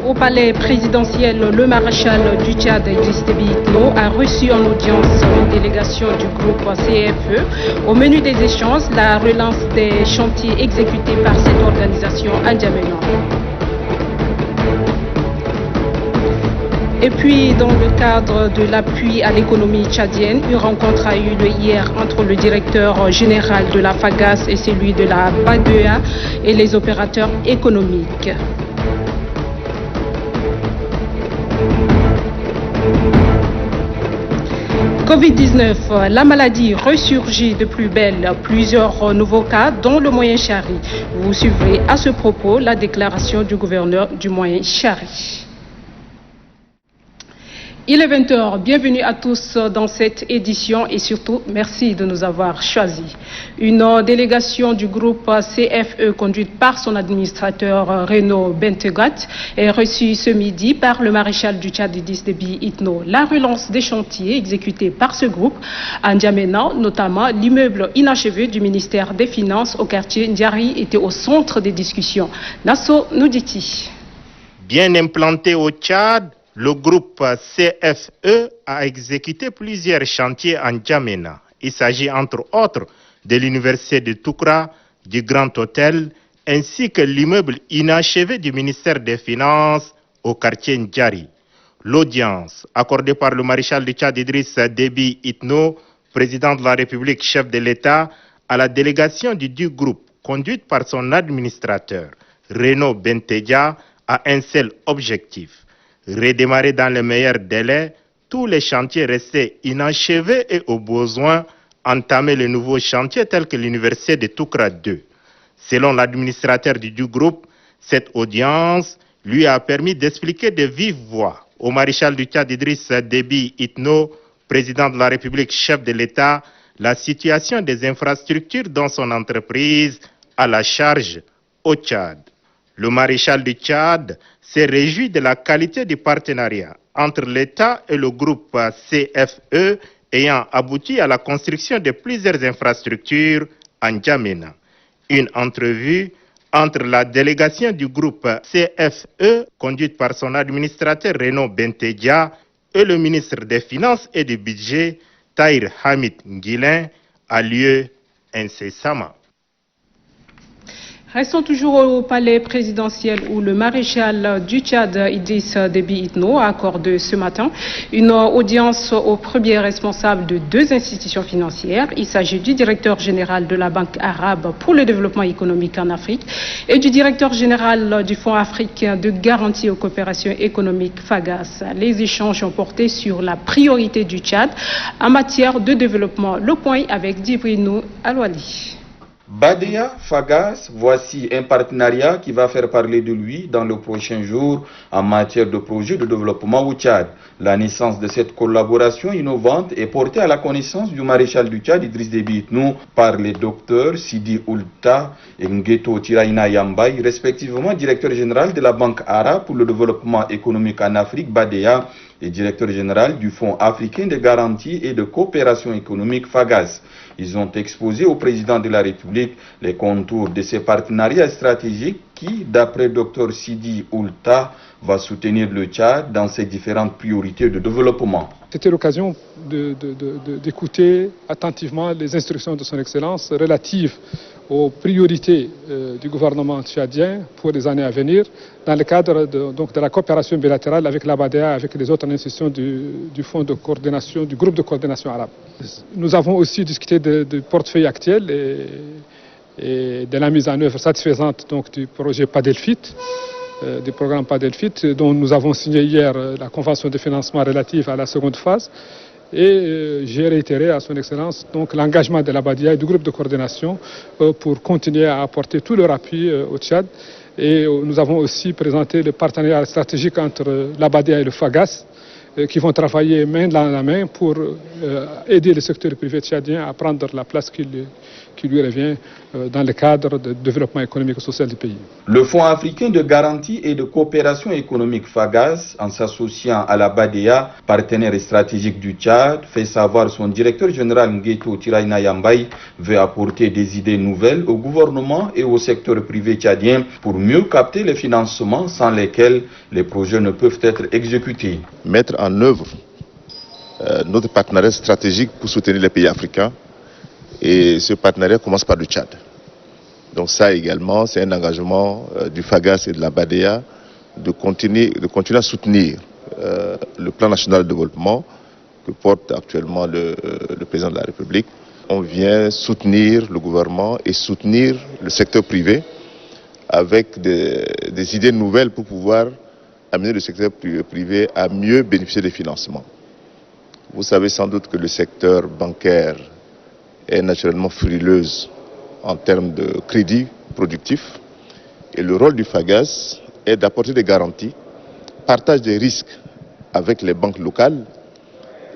Au palais présidentiel, le maréchal du Tchad, Idriss Déby Itno, a reçu en audience une délégation du groupe CFE. Au menu des échanges, la relance des chantiers exécutés par cette organisation à N'Djamena. Et puis, dans le cadre de l'appui à l'économie tchadienne, une rencontre a eu lieu hier entre le directeur général de la FAGAS et celui de la BADEA et les opérateurs économiques. Covid-19, la maladie ressurgit de plus belle, plusieurs nouveaux cas, dont le Moyen Chari. Vous suivrez à ce propos la déclaration du gouverneur du Moyen Chari. Il est 20h, bienvenue à tous dans cette édition et surtout merci de nous avoir choisis. Une délégation du groupe CFE conduite par son administrateur Renaud Bentegat est reçue ce midi par le maréchal du Tchad Idriss Déby Itno. La relance des chantiers exécutés par ce groupe à N'Djamena, notamment l'immeuble inachevé du ministère des Finances au quartier Ndiari, était au centre des discussions. Nasso Nouditi. Bien implanté au Tchad, le groupe CFE a exécuté plusieurs chantiers en N'Djamena. Il s'agit entre autres de l'université de Toukra, du Grand Hôtel, ainsi que l'immeuble inachevé du ministère des Finances au quartier Ndiari. L'audience accordée par le maréchal du Tchad Idriss Déby Itno, président de la République, chef de l'État, à la délégation du groupe, conduite par son administrateur, Renaud Bentegat, a un seul objectif: redémarrer dans les meilleurs délais tous les chantiers restés inachevés et au besoin entamer les nouveaux chantiers tels que l'université de Toukra 2. Selon l'administrateur du groupe, cette audience lui a permis d'expliquer de vive voix au maréchal du Tchad Idriss Déby Itno, président de la République, chef de l'État, la situation des infrastructures dont son entreprise a la charge au Tchad. Le maréchal du Tchad s'est réjoui de la qualité du partenariat entre l'État et le groupe CFE ayant abouti à la construction de plusieurs infrastructures en N'Djamena. Une entrevue entre la délégation du groupe CFE, conduite par son administrateur Renaud Bentegat, et le ministre des Finances et du Budget, Tahir Hamid Nguilin, a lieu incessamment. Restons toujours au palais présidentiel où le maréchal du Tchad, Idriss Déby Itno, a accordé ce matin une audience aux premiers responsables de deux institutions financières. Il s'agit du directeur général de la Banque arabe pour le développement économique en Afrique et du directeur général du Fonds africain de garantie aux coopérations économiques, FAGAS. Les échanges ont porté sur la priorité du Tchad en matière de développement. Le point avec Djibrinou Alouali. BADEA, FAGAS, voici un partenariat qui va faire parler de lui dans les prochains jours en matière de projets de développement au Tchad. La naissance de cette collaboration innovante est portée à la connaissance du maréchal du Tchad, Idriss Déby Itno, par les docteurs Sidi Oulta et Ngeto Tiraina Yambay, respectivement directeur général de la Banque arabe pour le développement économique en Afrique, BADEA, et directeur général du Fonds africain de garantie et de coopération économique, FAGAS. Ils ont exposé au président de la République les contours de ces partenariats stratégiques qui, d'après Dr Sidi Oulta, va soutenir le Tchad dans ses différentes priorités de développement. C'était l'occasion d'écouter attentivement les instructions de son Excellence relatives aux priorités du gouvernement tchadien pour les années à venir dans le cadre de la coopération bilatérale avec la BADEA, avec les autres institutions du Fonds de coordination, du groupe de coordination arabe. Nous avons aussi discuté du portefeuille actuel et de la mise en œuvre satisfaisante du projet PADELFIT, du programme PADELFIT, dont nous avons signé hier la convention de financement relative à la seconde phase. Et j'ai réitéré à son Excellence l'engagement de la BADEA et du groupe de coordination pour continuer à apporter tout leur appui au Tchad Et nous avons aussi présenté le partenariat stratégique entre la BADEA et le FAGAS, qui vont travailler main dans la main pour aider le secteur privé tchadien à prendre la place qui lui revient dans le cadre du développement économique et social du pays. Le Fonds africain de garantie et de coopération économique FAGAS, en s'associant à la BADEA, partenaire stratégique du Tchad, fait savoir son directeur général Ngueto Tiraina Yambaye veut apporter des idées nouvelles au gouvernement et au secteur privé tchadien pour mieux capter les financements sans lesquels les projets ne peuvent être exécutés. Mettre en œuvre notre partenariat stratégique pour soutenir les pays africains. Et ce partenariat commence par le Tchad. Donc ça également, c'est un engagement du FAGAS et de la BADEA de continuer à soutenir le plan national de développement que porte actuellement le président de la République. On vient soutenir le gouvernement et soutenir le secteur privé avec des idées nouvelles pour pouvoir amener le secteur privé à mieux bénéficier des financements. Vous savez sans doute que le secteur bancaire est naturellement frileuse en termes de crédit productif. Et le rôle du FAGAS est d'apporter des garanties, partage des risques avec les banques locales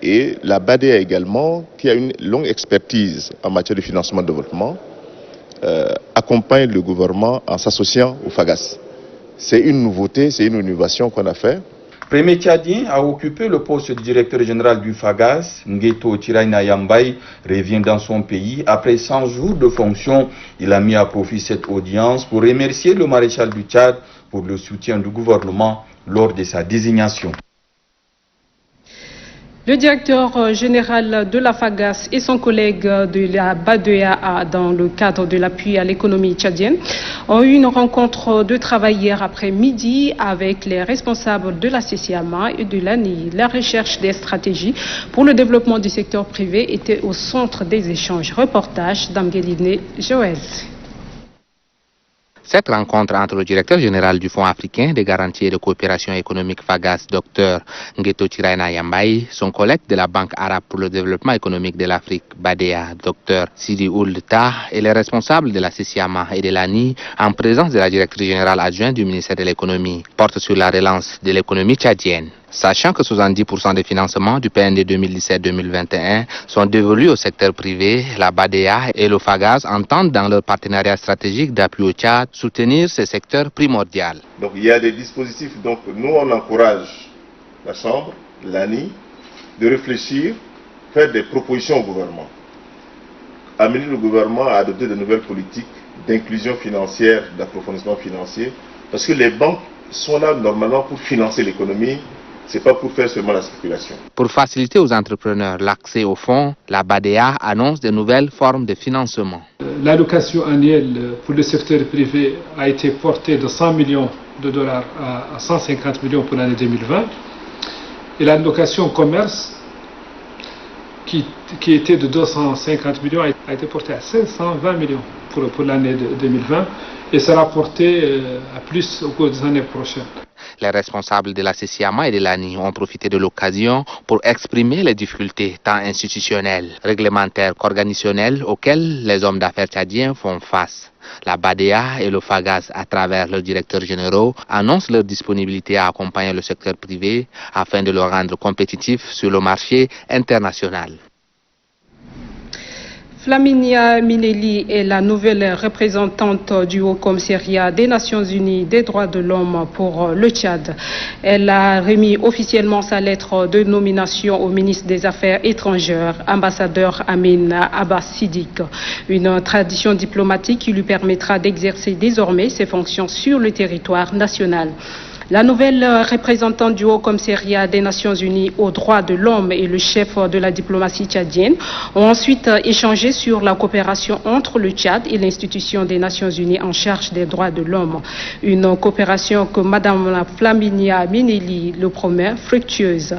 et la BADEA également, qui a une longue expertise en matière de financement de développement, accompagne le gouvernement en s'associant au FAGAS. C'est une nouveauté, c'est une innovation qu'on a fait. Premier Tchadien a occupé le poste de directeur général du FAGAS. Ngueto Tiraina Yambaye revient dans son pays. Après 100 jours de fonction, il a mis à profit cette audience pour remercier le maréchal du Tchad pour le soutien du gouvernement lors de sa désignation. Le directeur général de la FAGAS et son collègue de la BADEA, dans le cadre de l'appui à l'économie tchadienne, ont eu une rencontre de travail hier après-midi avec les responsables de la CCAMA et de l'ANI. La recherche des stratégies pour le développement du secteur privé était au centre des échanges. Reportage d'Amgeline Joël. Cette rencontre entre le directeur général du Fonds africain de garantie et de coopération économique FAGAS, Dr Ngueto Tiraina Yambaye, son collègue de la Banque arabe pour le développement économique de l'Afrique, BADEA, Dr Sidi Ould Tah, et les responsables de la CCAMA et de l'ANI, en présence de la directrice générale adjointe du ministère de l'économie, porte sur la relance de l'économie tchadienne. Sachant que 70% des financements du PND 2017-2021 sont dévolus au secteur privé, la BADEA et le FAGAS entendent dans leur partenariat stratégique d'appui au Tchad soutenir ce secteur primordial. Donc il y a des dispositifs, donc nous on encourage la Chambre, l'ANI, de réfléchir, faire des propositions au gouvernement. Amener le gouvernement à adopter de nouvelles politiques d'inclusion financière, d'approfondissement financier, parce que les banques sont là normalement pour financer l'économie. C'est pas pour faire seulement la spéculation. Pour faciliter aux entrepreneurs l'accès aux fonds, la BADEA annonce de nouvelles formes de financement. L'allocation annuelle pour le secteur privé a été portée de 100 millions de dollars à 150 millions pour l'année 2020. Et l'allocation commerce, qui était de 250 millions, a été portée à 520 millions pour l'année 2020 et sera portée à plus au cours des années prochaines. Les responsables de la CCAMA et de l'ANI ont profité de l'occasion pour exprimer les difficultés tant institutionnelles, réglementaires qu'organisationnelles auxquelles les hommes d'affaires tchadiens font face. La BADEA et le FAGAS, à travers leurs directeurs généraux, annoncent leur disponibilité à accompagner le secteur privé afin de le rendre compétitif sur le marché international. Flaminia Minelli est la nouvelle représentante du Haut-Commissariat des Nations Unies des droits de l'homme pour le Tchad. Elle a remis officiellement sa lettre de nomination au ministre des Affaires étrangères, ambassadeur Amin Abbas Siddiq. Une tradition diplomatique qui lui permettra d'exercer désormais ses fonctions sur le territoire national. La nouvelle représentante du Haut-Commissariat des Nations Unies aux droits de l'homme et le chef de la diplomatie tchadienne ont ensuite échangé sur la coopération entre le Tchad et l'institution des Nations Unies en charge des droits de l'homme. Une coopération que Mme Flaminia Minelli le promet fructueuse.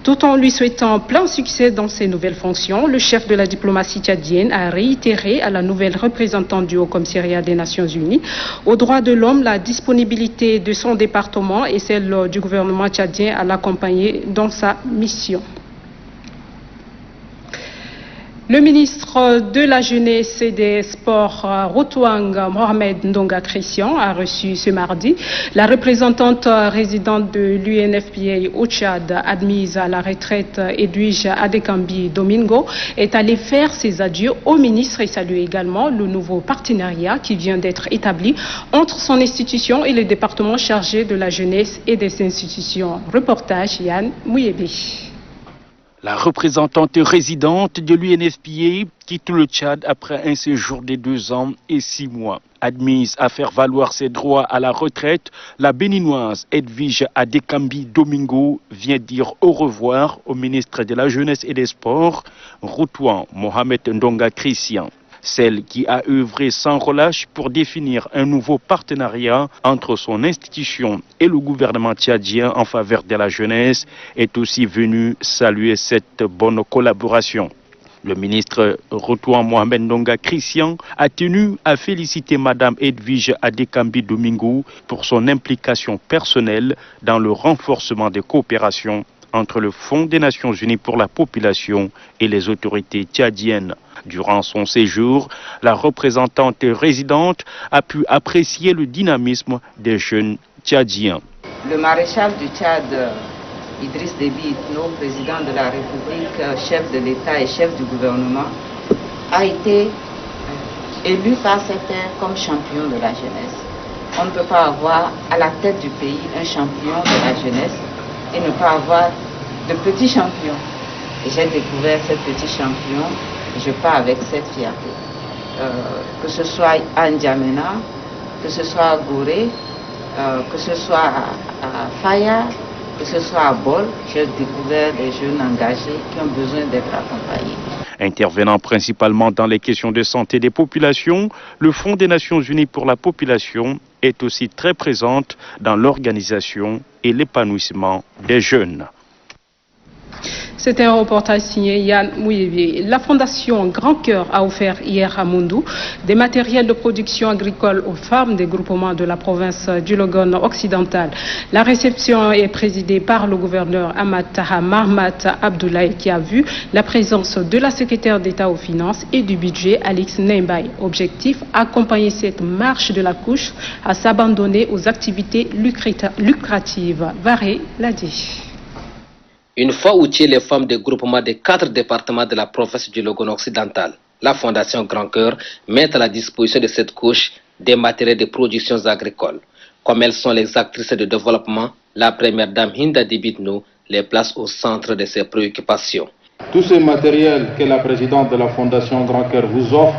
Tout en lui souhaitant plein succès dans ses nouvelles fonctions, le chef de la diplomatie tchadienne a réitéré à la nouvelle représentante du Haut-Commissariat des Nations Unies aux droits de l'homme la disponibilité de son département et celle du gouvernement tchadien à l'accompagner dans sa mission. Le ministre de la Jeunesse et des Sports, Rotouang Mohamed Ndonga Christian, a reçu ce mardi la représentante résidente de l'UNFPA au Tchad, admise à la retraite, Edwige Adekambi Domingo, est allée faire ses adieux au ministre et salue également le nouveau partenariat qui vient d'être établi entre son institution et le département chargé de la jeunesse et des institutions. Reportage Yann Mouyebe. La représentante résidente de l'UNFPA quitte le Tchad après un séjour de 2 ans et 6 mois. Admise à faire valoir ses droits à la retraite, la béninoise Edwige Adekambi Domingo vient dire au revoir au ministre de la Jeunesse et des Sports, Rotouang Mohamed Ndonga Christian. Celle qui a œuvré sans relâche pour définir un nouveau partenariat entre son institution et le gouvernement tchadien en faveur de la jeunesse, est aussi venue saluer cette bonne collaboration. Le ministre Rotouang Mohamed Ndonga Christian a tenu à féliciter Madame Edwige Adekambi Domingo pour son implication personnelle dans le renforcement des coopérations entre le Fonds des Nations Unies pour la population et les autorités tchadiennes. Durant son séjour, la représentante résidente a pu apprécier le dynamisme des jeunes tchadiens. Le maréchal du Tchad, Idriss Déby Itno, président de la République, chef de l'État et chef du gouvernement, a été élu par ses pairs comme champion de la jeunesse. On ne peut pas avoir à la tête du pays un champion de la jeunesse et ne pas avoir de petits champions. Et j'ai découvert ce petit champion et je pars avec cette fierté. Que ce soit à N'Djamena, que ce soit à Gorée, que ce soit à Faya, que ce soit à Bol, j'ai découvert des jeunes engagés qui ont besoin d'être accompagnés. Intervenant principalement dans les questions de santé des populations, le Fonds des Nations Unies pour la population est aussi très présente dans l'organisation et l'épanouissement des jeunes. C'était un reportage signé Yann Mouyebe. La Fondation Grand Cœur a offert hier à Moundou des matériels de production agricole aux femmes des groupements de la province du Logone occidental. La réception est présidée par le gouverneur Ahmad Taha Mahmat Abdoulaye qui a vu la présence de la secrétaire d'État aux finances et du budget Alix Nembaye. Objectif, accompagner cette marche de la couche à s'abandonner aux activités lucratives. Varé l'a dit. Une fois outillées les femmes des groupements des 4 départements de la province du Logone occidental, la Fondation Grand Cœur met à la disposition de cette couche des matériels de production agricoles. Comme elles sont les actrices de développement, la première dame Hinda Dibitno les place au centre de ses préoccupations. Tout ce matériel que la présidente de la Fondation Grand Cœur vous offre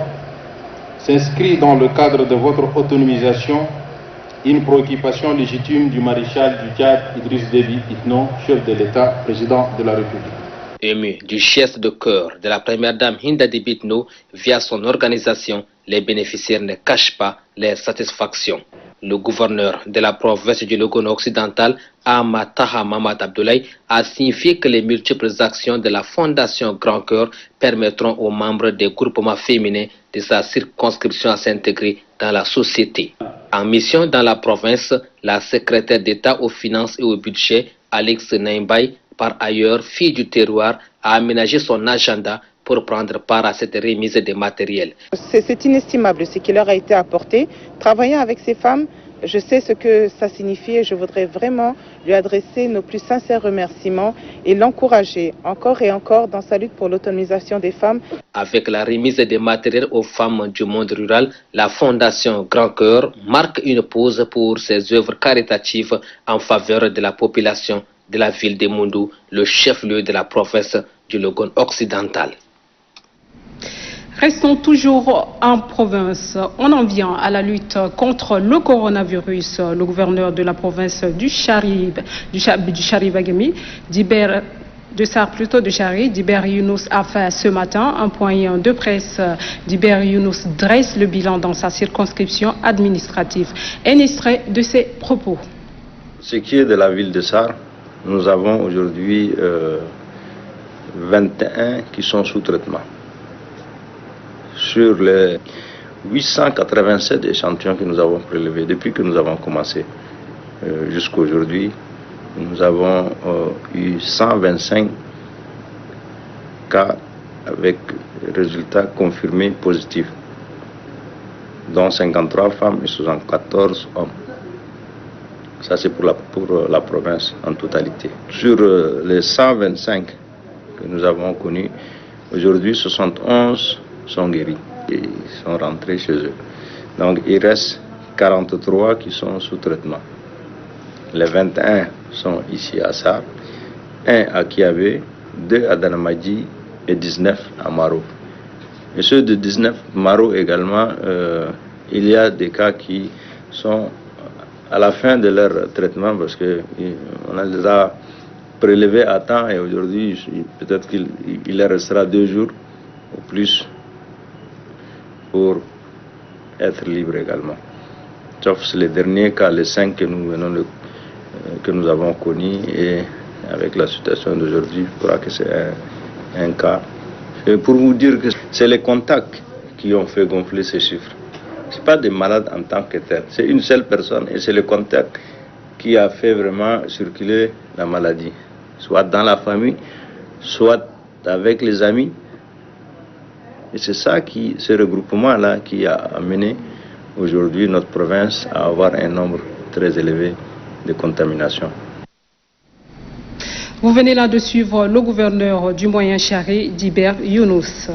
s'inscrit dans le cadre de votre autonomisation, une préoccupation légitime du maréchal du Tchad Idriss Déby Itno, chef de l'État, président de la République. Ému du geste de cœur de la première dame Hinda Déby Itno via son organisation, les bénéficiaires ne cachent pas leur satisfaction. Le gouverneur de la province du Logone occidental, Ahmad Taha Mahmat Abdoulaye, a signifié que les multiples actions de la Fondation Grand Cœur permettront aux membres des groupements féminins de sa circonscription à s'intégrer dans la société. En mission dans la province, la secrétaire d'État aux finances et au budget, Alix Nembaye, par ailleurs fille du terroir, a aménagé son agenda pour prendre part à cette remise des matériels. C'est inestimable ce qui leur a été apporté. Travaillant avec ces femmes, je sais ce que ça signifie et je voudrais vraiment lui adresser nos plus sincères remerciements et l'encourager encore et encore dans sa lutte pour l'autonomisation des femmes. Avec la remise des matériels aux femmes du monde rural, la Fondation Grand Cœur marque une pause pour ses œuvres caritatives en faveur de la population de la ville de Moundou, le chef-lieu de la province du Logone occidental. Restons toujours en province. On en vient à la lutte contre le coronavirus. Le gouverneur de la province du Chari-Bagami, Diber Younous a fait ce matin un point de presse. Diber Younous dresse le bilan dans sa circonscription administrative. Un extrait de ses propos. Ce qui est de la ville de Sar, nous avons aujourd'hui 21 qui sont sous traitement. Sur les 887 échantillons que nous avons prélevés depuis que nous avons commencé jusqu'à aujourd'hui, nous avons eu 125 cas avec résultats confirmés positifs, dont 53 femmes et 74 hommes. Ça, c'est pour la province en totalité. Sur les 125 que nous avons connus, aujourd'hui, 71 sont guéris et sont rentrés chez eux. Donc, il reste 43 qui sont sous traitement. Les 21 sont ici à Sarr, 1 à Kiavé, 2 à Danamadi et 19 à Maro. Et ceux de 19 Maro également, il y a des cas qui sont à la fin de leur traitement parce qu'on les a prélevés à temps et aujourd'hui, peut-être qu'il leur restera 2 jours ou plus pour être libre également. Sauf les derniers cas, les 5 que nous avons connus, et avec la situation d'aujourd'hui, je crois que c'est un cas. Et pour vous dire que c'est les contacts qui ont fait gonfler ces chiffres. Ce n'est pas des malades en tant que tels, c'est une seule personne et c'est le contact qui a fait vraiment circuler la maladie, soit dans la famille, soit avec les amis. Et c'est ça ce regroupement-là qui a amené aujourd'hui notre province à avoir un nombre très élevé de contaminations. Vous venez là de suivre le gouverneur du Moyen-Chari, Dibert Younous.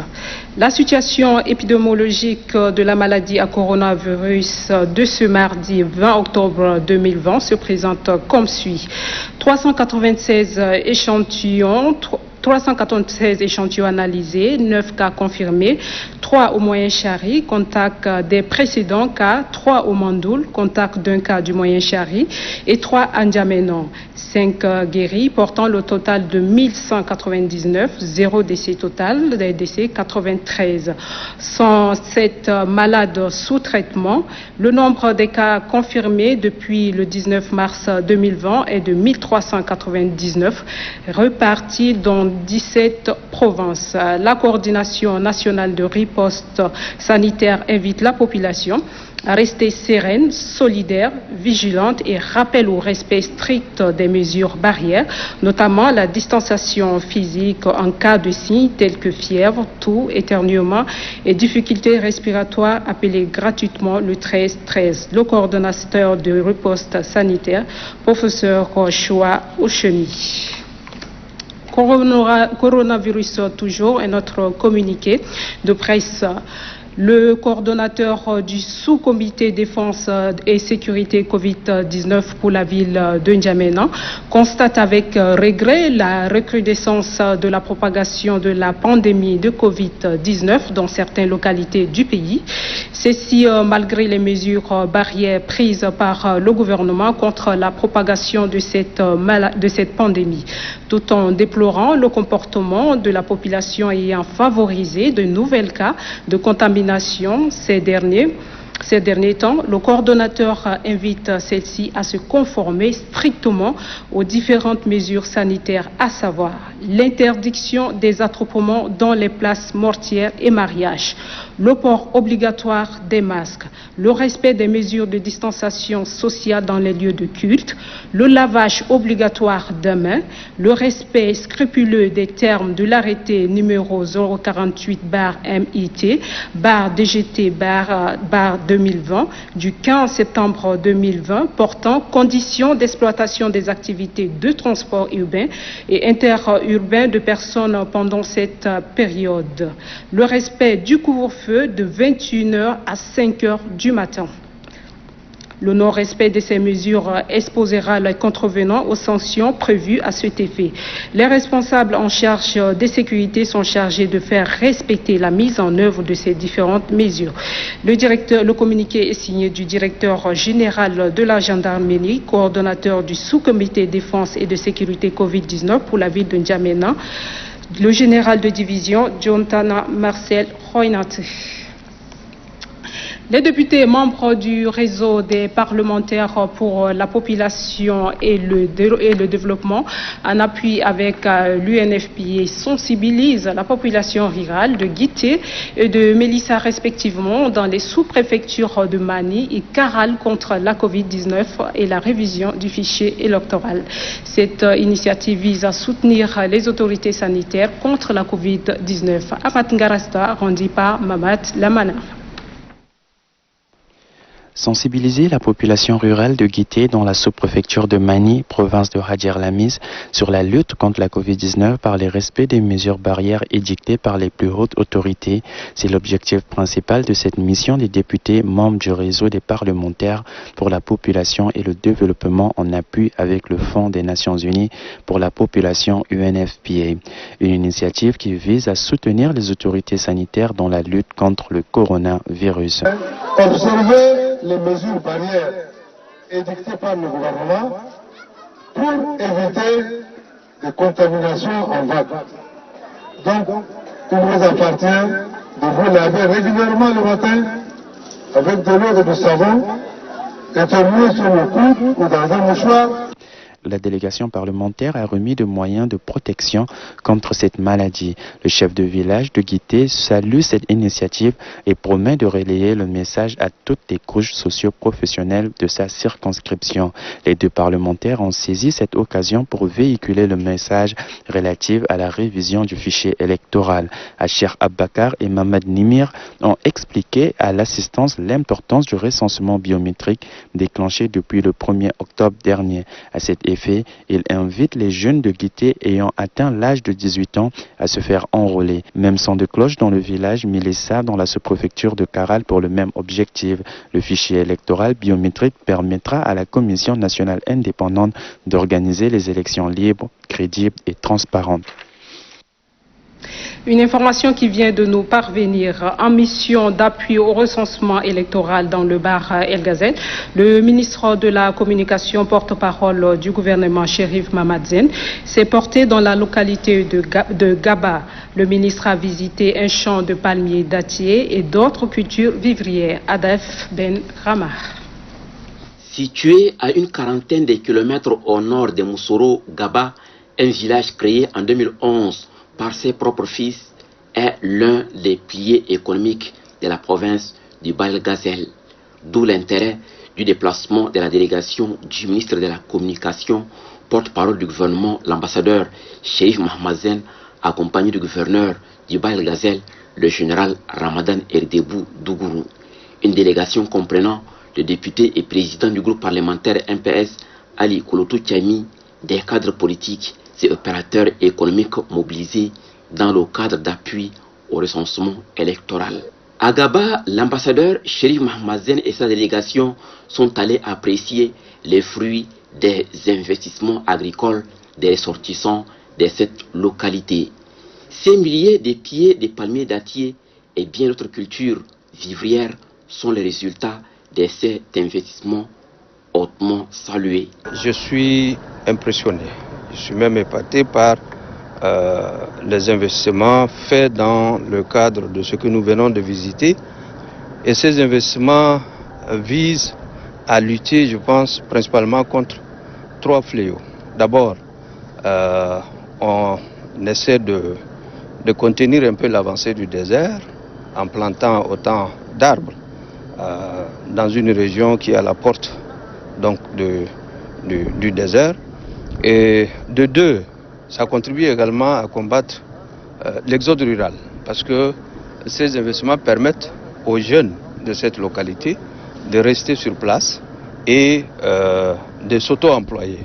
La situation épidémiologique de la maladie à coronavirus de ce mardi 20 octobre 2020 se présente comme suit. 396 échantillons analysés, 9 cas confirmés, 3 au Moyen-Chari, contact des précédents cas, 3 au Mandoul, contact d'un cas du Moyen-Chari et 3 à N'Djamena. 5 guéris, portant le total de 1199, 0 décès total, des décès 93. 107 malades sous traitement. Le nombre des cas confirmés depuis le 19 mars 2020 est de 1399, repartis dans 17 provinces. La coordination nationale de riposte sanitaire invite la population à rester sereine, solidaire, vigilante et rappelle au respect strict des mesures barrières, notamment la distanciation physique en cas de signes tels que fièvre, toux, éternuement et difficultés respiratoires. Appelez gratuitement le 1313. Le coordonnateur de riposte sanitaire, professeur Choua Ocheni. Coronavirus toujours, et notre communiqué de presse. Le coordonnateur du sous-comité défense et sécurité Covid-19 pour la ville de N'Djamena constate avec regret la recrudescence de la propagation de la pandémie de Covid-19 dans certaines localités du pays. Ceci malgré les mesures barrières prises par le gouvernement contre la propagation de cette pandémie, tout en déplorant le comportement de la population ayant favorisé de nouvelles cas de contamination ces derniers temps. Le coordonnateur invite celle-ci à se conformer strictement aux différentes mesures sanitaires, à savoir l'interdiction des attroupements dans les places mortuaires et mariages, le port obligatoire des masques, le respect des mesures de distanciation sociale dans les lieux de culte, le lavage obligatoire des mains, le respect scrupuleux des termes de l'arrêté numéro 048-MIT-DGT-2020 du 15 septembre 2020 portant conditions d'exploitation des activités de transport urbain et interurbain de personnes pendant cette période. Le respect du couvre-feu de 21h à 5h du matin. Le non-respect de ces mesures exposera les contrevenants aux sanctions prévues à cet effet. Les responsables en charge des sécurités sont chargés de faire respecter la mise en œuvre de ces différentes mesures. Le communiqué est signé du directeur général de la gendarmerie, coordonnateur du sous-comité défense et de sécurité Covid-19 pour la ville de N'Djamena, le général de division Jontana Marcel Roynate. Les députés membres du réseau des parlementaires pour la population et le développement, en appui avec l'UNFPA, sensibilisent la population rurale de Guité et de Mélissa respectivement dans les sous-préfectures de Mani et Caral contre la Covid-19 et la révision du fichier électoral. Cette initiative vise à soutenir les autorités sanitaires contre la Covid-19. Amat Ngarasta, rendu par Mamat Lamana. Sensibiliser la population rurale de Guité dans la sous-préfecture de Mani, province de Hadjer Lamiz, sur la lutte contre la Covid-19 par le respect des mesures barrières édictées par les plus hautes autorités. C'est l'objectif principal de cette mission des députés membres du réseau des parlementaires pour la population et le développement en appui avec le Fonds des Nations Unies pour la population UNFPA. Une initiative qui vise à soutenir les autorités sanitaires dans la lutte contre le coronavirus. Les mesures barrières édictées par le gouvernement pour éviter des contaminations en vague. Donc, il vous appartient de vous laver régulièrement le matin avec de l'eau et du savon et de l'eau sur le coude ou dans un mouchoir. La délégation parlementaire a remis des moyens de protection contre cette maladie. Le chef de village de Guité salue cette initiative et promet de relayer le message à toutes les couches socio-professionnelles de sa circonscription. Les deux parlementaires ont saisi cette occasion pour véhiculer le message relatif à la révision du fichier électoral. Achir Abbakar et Mamad Nimir ont expliqué à l'assistance l'importance du recensement biométrique déclenché depuis le 1er octobre dernier. À cet effet, il invite les jeunes de Guité ayant atteint l'âge de 18 ans à se faire enrôler. Même son de cloche dans le village Mélissa dans la sous-préfecture de Caral pour le même objectif. Le fichier électoral biométrique permettra à la Commission nationale indépendante d'organiser les élections libres, crédibles et transparentes. Une information qui vient de nous parvenir. En mission d'appui au recensement électoral dans le bar El Gazette, le ministre de la Communication, porte-parole du gouvernement, Chérif Mamadzen, s'est porté dans la localité de Gaba. Le ministre a visité un champ de palmiers dattiers et d'autres cultures vivrières. Adef Ben Ramar. Situé à une quarantaine de kilomètres au nord de Moussoro, Gaba, un village créé en 2011 par ses propres fils, est l'un des piliers économiques de la province du Baïl-Gazel. D'où l'intérêt du déplacement de la délégation du ministre de la Communication, porte-parole du gouvernement, l'ambassadeur Chérif Mamadzen, accompagné du gouverneur du Baïl-Gazel, le général Ramadan Erdebou Dougourou. Une délégation comprenant le député et président du groupe parlementaire MPS, Ali Kouloutou Tchami, des cadres politiques et opérateurs économiques mobilisés dans le cadre d'appui au recensement électoral. À Gaba, l'ambassadeur Chérif Mamadzen et sa délégation sont allés apprécier les fruits des investissements agricoles des ressortissants de cette localité. Ces milliers de pieds de palmiers dattiers et bien d'autres cultures vivrières sont les résultats de cet investissement hautement salué. Je suis impressionné. Je suis même épaté par les investissements faits dans le cadre de ce que nous venons de visiter. Et ces investissements visent à lutter, je pense, principalement contre 3 fléaux. D'abord, on essaie de contenir un peu l'avancée du désert en plantant autant d'arbres dans une région qui est à la porte donc, du désert. Et de 2, ça contribue également à combattre l'exode rural, parce que ces investissements permettent aux jeunes de cette localité de rester sur place et de s'auto-employer.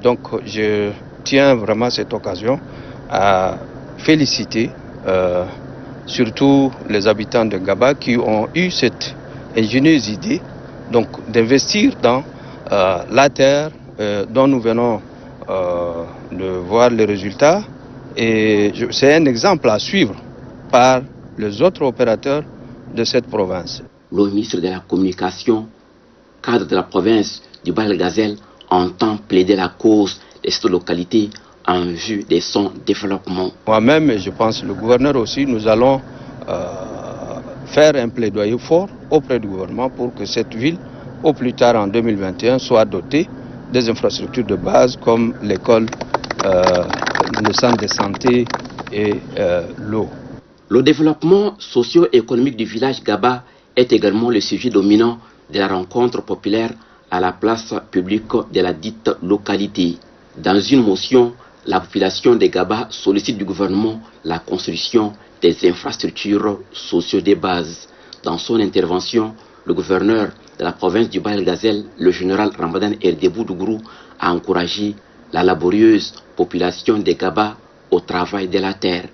Donc je tiens vraiment cette occasion à féliciter surtout les habitants de Gaba qui ont eu cette ingénieuse idée donc d'investir dans la terre dont nous venons de voir les résultats, et c'est un exemple à suivre par les autres opérateurs de cette province. Le ministre de la Communication, cadre de la province du Baïl-Gazel, entend plaider la cause de cette localité en vue de son développement. Moi-même, et je pense le gouverneur aussi, nous allons faire un plaidoyer fort auprès du gouvernement pour que cette ville, au plus tard en 2021, soit dotée des infrastructures de base comme l'école, le centre de santé et l'eau. Le développement socio-économique du village Gaba est également le sujet dominant de la rencontre populaire à la place publique de la dite localité. Dans une motion, la population de Gaba sollicite du gouvernement la construction des infrastructures sociales de base. Dans son intervention, le gouverneur de la province du Baïl-Gazelle, le général Ramadan Erdebou Dougrou, a encouragé la laborieuse population de Gaba au travail de la terre,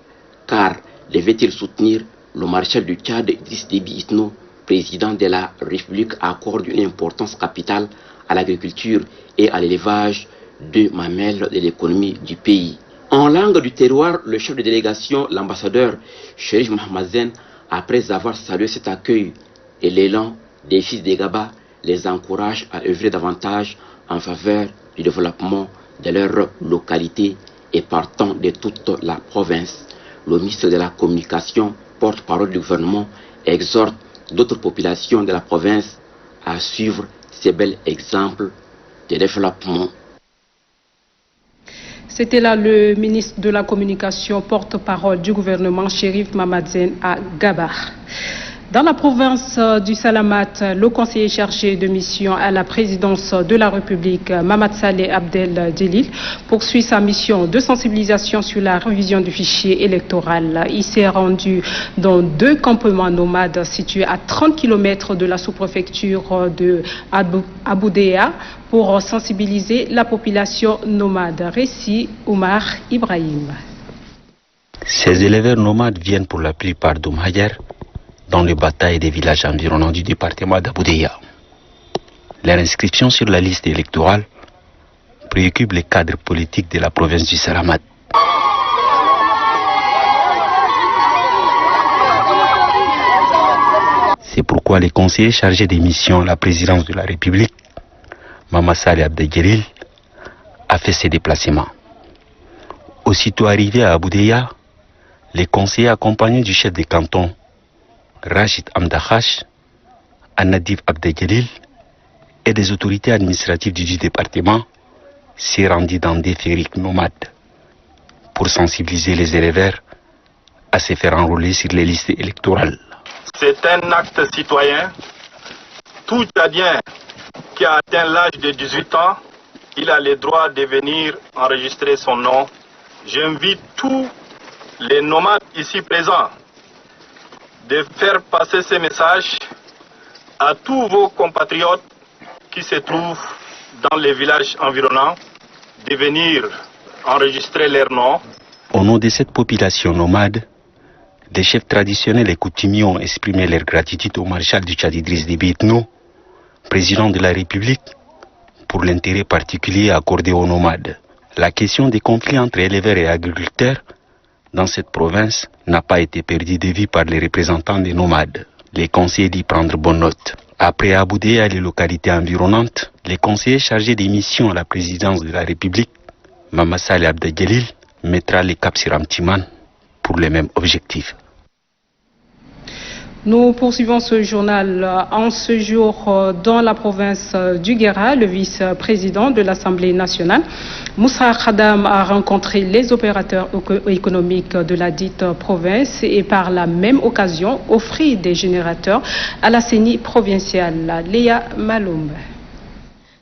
car devait-il soutenir le maréchal du Tchad, Idriss Déby Itno, président de la République, accorde une importance capitale à l'agriculture et à l'élevage de mamelles de l'économie du pays. En langue du terroir, le chef de délégation, l'ambassadeur Chérif Mahamazen, après avoir salué cet accueil et l'élan des fils de Gaba, les encourage à œuvrer davantage en faveur du développement de leur localité et partant de toute la province. Le ministre de la Communication, porte-parole du gouvernement, exhorte d'autres populations de la province à suivre ces bels exemples de développement. C'était là le ministre de la Communication, porte-parole du gouvernement, Chérif Mahamazen à Gabar. Dans la province du Salamat, le conseiller chargé de mission à la présidence de la République, Mamad Saleh Abdel Djelil, poursuit sa mission de sensibilisation sur la révision du fichier électoral. Il s'est rendu dans 2 campements nomades situés à 30 km de la sous-préfecture de Aboudéa pour sensibiliser la population nomade. Récit Oumar Ibrahim. Ces éleveurs nomades viennent pour la plupart d'Oumhayer, dans les batailles des villages environnants du département d'Aboudéa. Leur inscription sur la liste électorale préoccupe les cadres politiques de la province du Salamat. C'est pourquoi les conseillers chargés des missions à la présidence de la République, Mamad Saleh Abdel Djelil, a fait ses déplacements. Aussitôt arrivés à Aboudéa, les conseillers accompagnés du chef des cantons, Rachid Amdakhash, Anadif Abdel Djelil et des autorités administratives du département s'est rendu dans des fériques nomades pour sensibiliser les éleveurs à se faire enrôler sur les listes électorales. C'est un acte citoyen. Tout Tchadien qui a atteint l'âge de 18 ans, il a le droit de venir enregistrer son nom. J'invite tous les nomades ici présents de faire passer ces messages à tous vos compatriotes qui se trouvent dans les villages environnants, de venir enregistrer leur nom. Au nom de cette population nomade, les chefs traditionnels et coutumiers ont exprimé leur gratitude au maréchal du Tchad Idriss Déby Itno, président de la République, pour l'intérêt particulier accordé aux nomades. La question des conflits entre éleveurs et agriculteurs dans cette province n'a pas été perdue de vue par les représentants des nomades. Les conseillers d'y prendre bonne note. Après Aboudéa et les localités environnantes, les conseillers chargés des missions à la présidence de la République, Mamad Saleh Abdel Djelil, mettra les caps sur Amtiman pour les mêmes objectifs. Nous poursuivons ce journal. En ce jour, dans la province du Guéra, le vice-président de l'Assemblée nationale, Moussa Khadam, a rencontré les opérateurs économiques de la dite province et par la même occasion offrit des générateurs à la CENI provinciale. Léa Maloum.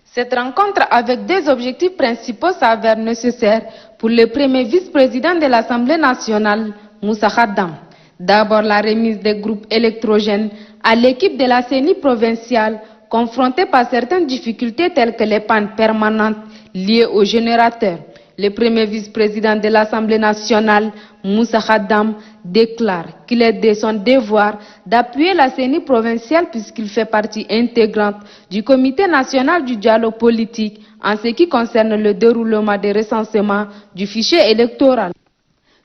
Cette rencontre avec des objectifs principaux s'avère nécessaire pour le premier vice-président de l'Assemblée nationale, Moussa Khadam. D'abord la remise des groupes électrogènes à l'équipe de la CENI provinciale confrontée par certaines difficultés telles que les pannes permanentes liées aux générateurs. Le premier vice-président de l'Assemblée nationale, Moussa Khadam, déclare qu'il est de son devoir d'appuyer la CENI provinciale puisqu'il fait partie intégrante du comité national du dialogue politique en ce qui concerne le déroulement des recensements du fichier électoral.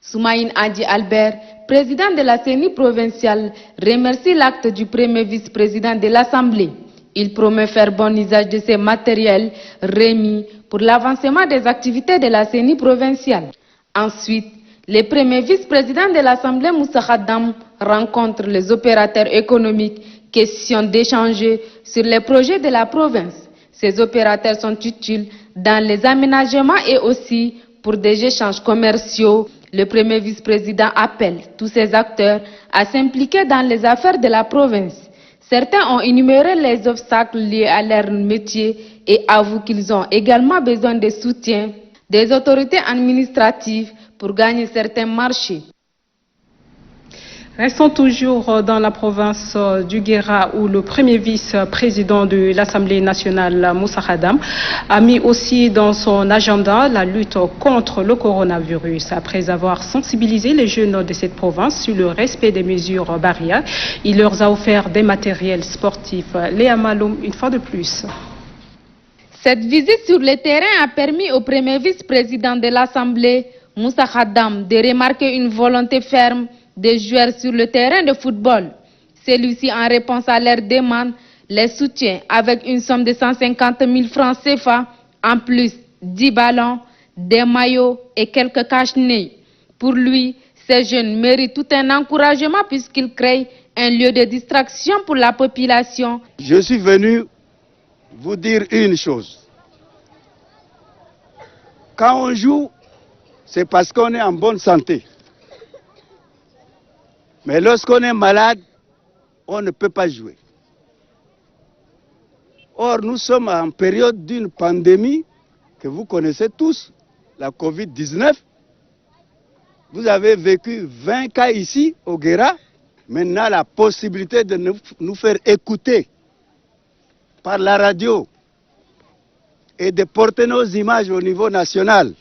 Soumaïn Adi Albert, président de la CENI provinciale, remercie l'acte du premier vice-président de l'Assemblée. Il promet faire bon usage de ces matériels remis pour l'avancement des activités de la CENI provinciale. Ensuite, le premier vice-président de l'Assemblée, Moussa Khadam, rencontre les opérateurs économiques, question d'échanger sur les projets de la province. Ces opérateurs sont utiles dans les aménagements et aussi pour des échanges commerciaux. Le premier vice-président appelle tous ces acteurs à s'impliquer dans les affaires de la province. Certains ont énuméré les obstacles liés à leur métier et avouent qu'ils ont également besoin de soutien des autorités administratives pour gagner certains marchés. Restons toujours dans la province du Guéra où le premier vice-président de l'Assemblée nationale, Moussa Khadam, a mis aussi dans son agenda la lutte contre le coronavirus. Après avoir sensibilisé les jeunes de cette province sur le respect des mesures barrières, il leur a offert des matériels sportifs. Léa Maloum, une fois de plus. Cette visite sur le terrain a permis au premier vice-président de l'Assemblée, Moussa Khadam, de remarquer une volonté ferme des joueurs sur le terrain de football. Celui-ci, en réponse à leur demande, les soutient avec une somme de 150 000 francs CFA, en plus 10 ballons, des maillots et quelques cache-nez. Pour lui, ces jeunes méritent tout un encouragement puisqu'ils créent un lieu de distraction pour la population. Je suis venu vous dire une chose. Quand on joue, c'est parce qu'on est en bonne santé. Mais lorsqu'on est malade, on ne peut pas jouer. Or, nous sommes en période d'une pandémie que vous connaissez tous, la Covid-19. Vous avez vécu 20 cas ici, au Guéra. Maintenant, la possibilité de nous faire écouter par la radio et de porter nos images au niveau national.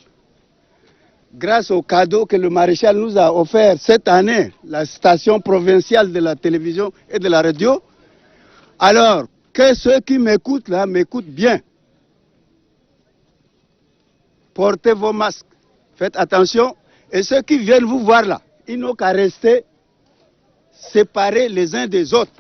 Grâce au cadeau que le maréchal nous a offert cette année, la station provinciale de la télévision et de la radio, alors que ceux qui m'écoutent là m'écoutent bien. Portez vos masques, faites attention, et ceux qui viennent vous voir là, ils n'ont qu'à rester séparés les uns des autres.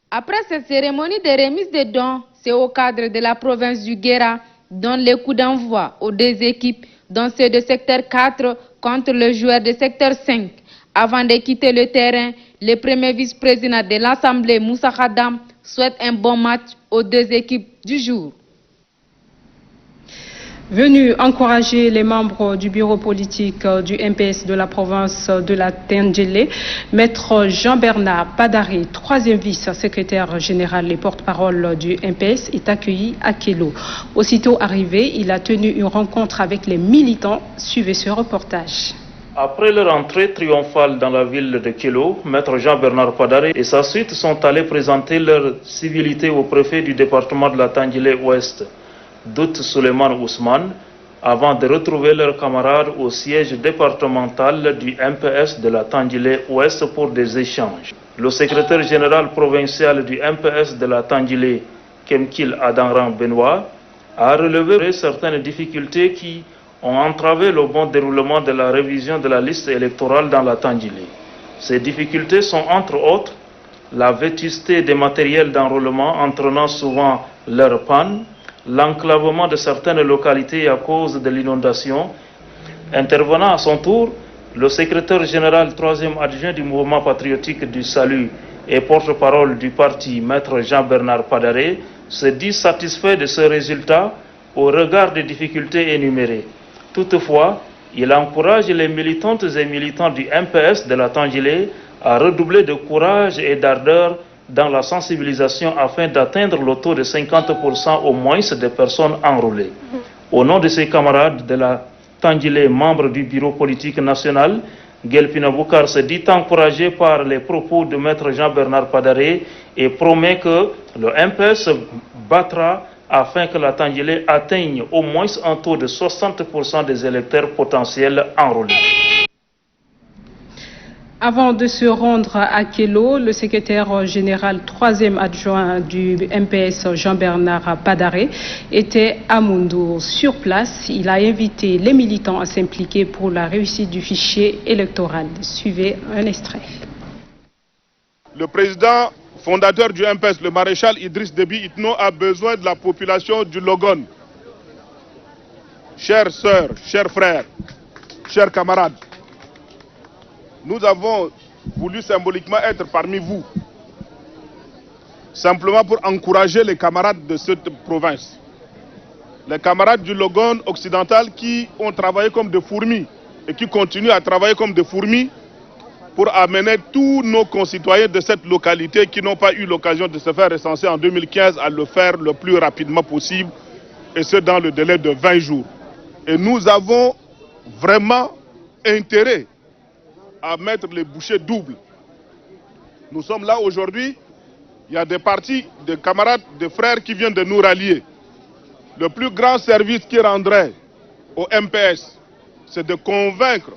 Après cette cérémonie de remise de dons, c'est au cadre de la province du Guéra donne les coups d'envoi aux deux équipes, dont ceux de secteur 4 contre le joueur de secteur 5. Avant de quitter le terrain, le premier vice-président de l'Assemblée, Moussa Khadam, souhaite un bon match aux deux équipes du jour. Venu encourager les membres du bureau politique du MPS de la province de la Tandjilé, Maître Jean-Bernard Padaré, troisième vice-secrétaire général et porte-parole du MPS, est accueilli à Kélo. Aussitôt arrivé, il a tenu une rencontre avec les militants. Suivez ce reportage. Après leur entrée triomphale dans la ville de Kélo, Maître Jean-Bernard Padaré et sa suite sont allés présenter leur civilité au préfet du département de la Tandjilé-Ouest, Dout Suleiman Ousmane, avant de retrouver leurs camarades au siège départemental du MPS de la Tandjilé-Ouest pour des échanges. Le secrétaire général provincial du MPS de la Tandjilé, Kemkil Adanran Benoît, a relevé certaines difficultés qui ont entravé le bon déroulement de la révision de la liste électorale dans la Tandjilé. Ces difficultés sont entre autres la vétusté des matériels d'enrôlement entraînant souvent leur panne, l'enclavement de certaines localités à cause de l'inondation. Intervenant à son tour, le secrétaire général 3e adjoint du mouvement patriotique du salut et porte-parole du parti, Maître Jean-Bernard Padaré, se dit satisfait de ce résultat au regard des difficultés énumérées. Toutefois, il encourage les militantes et militants du MPS de la Tandjilé à redoubler de courage et d'ardeur dans la sensibilisation afin d'atteindre le taux de 50% au moins de personnes enrôlées. Au nom de ses camarades de la Tandjilé, membres du bureau politique national, Gelpina Boukar se dit encouragé par les propos de Maître Jean-Bernard Padaré et promet que le MPS se battra afin que la Tandjilé atteigne au moins un taux de 60% des électeurs potentiels enrôlés. Avant de se rendre à Kélo, le secrétaire général 3e adjoint du MPS, Jean-Bernard Padaré, était à Moundou. Sur place, il a invité les militants à s'impliquer pour la réussite du fichier électoral. Suivez un extrait. Le président fondateur du MPS, le maréchal Idriss Déby Itno, a besoin de la population du Logone. Chères sœurs, chers frères, chers camarades, nous avons voulu symboliquement être parmi vous, simplement pour encourager les camarades de cette province, les camarades du Logone occidental qui ont travaillé comme des fourmis et qui continuent à travailler comme des fourmis pour amener tous nos concitoyens de cette localité qui n'ont pas eu l'occasion de se faire recenser en 2015 à le faire le plus rapidement possible, et ce dans le délai de 20 jours. Et nous avons vraiment intérêt à mettre les bouchées doubles. Nous sommes là aujourd'hui, il y a des partis, des camarades, des frères qui viennent de nous rallier. Le plus grand service qu'ils rendraient au MPS, c'est de convaincre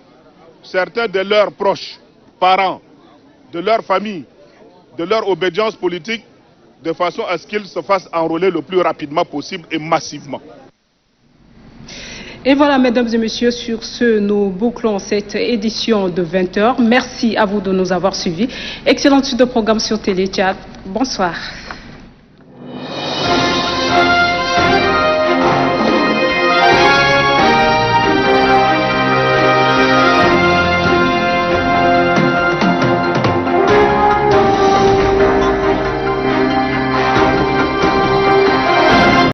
certains de leurs proches, parents, de leur famille, de leur obédience politique, de façon à ce qu'ils se fassent enrôler le plus rapidement possible et massivement. Et voilà, mesdames et messieurs, sur ce, nous bouclons cette édition de 20h. Merci à vous de nous avoir suivis. Excellente suite de programme sur Télé Tchad. Bonsoir.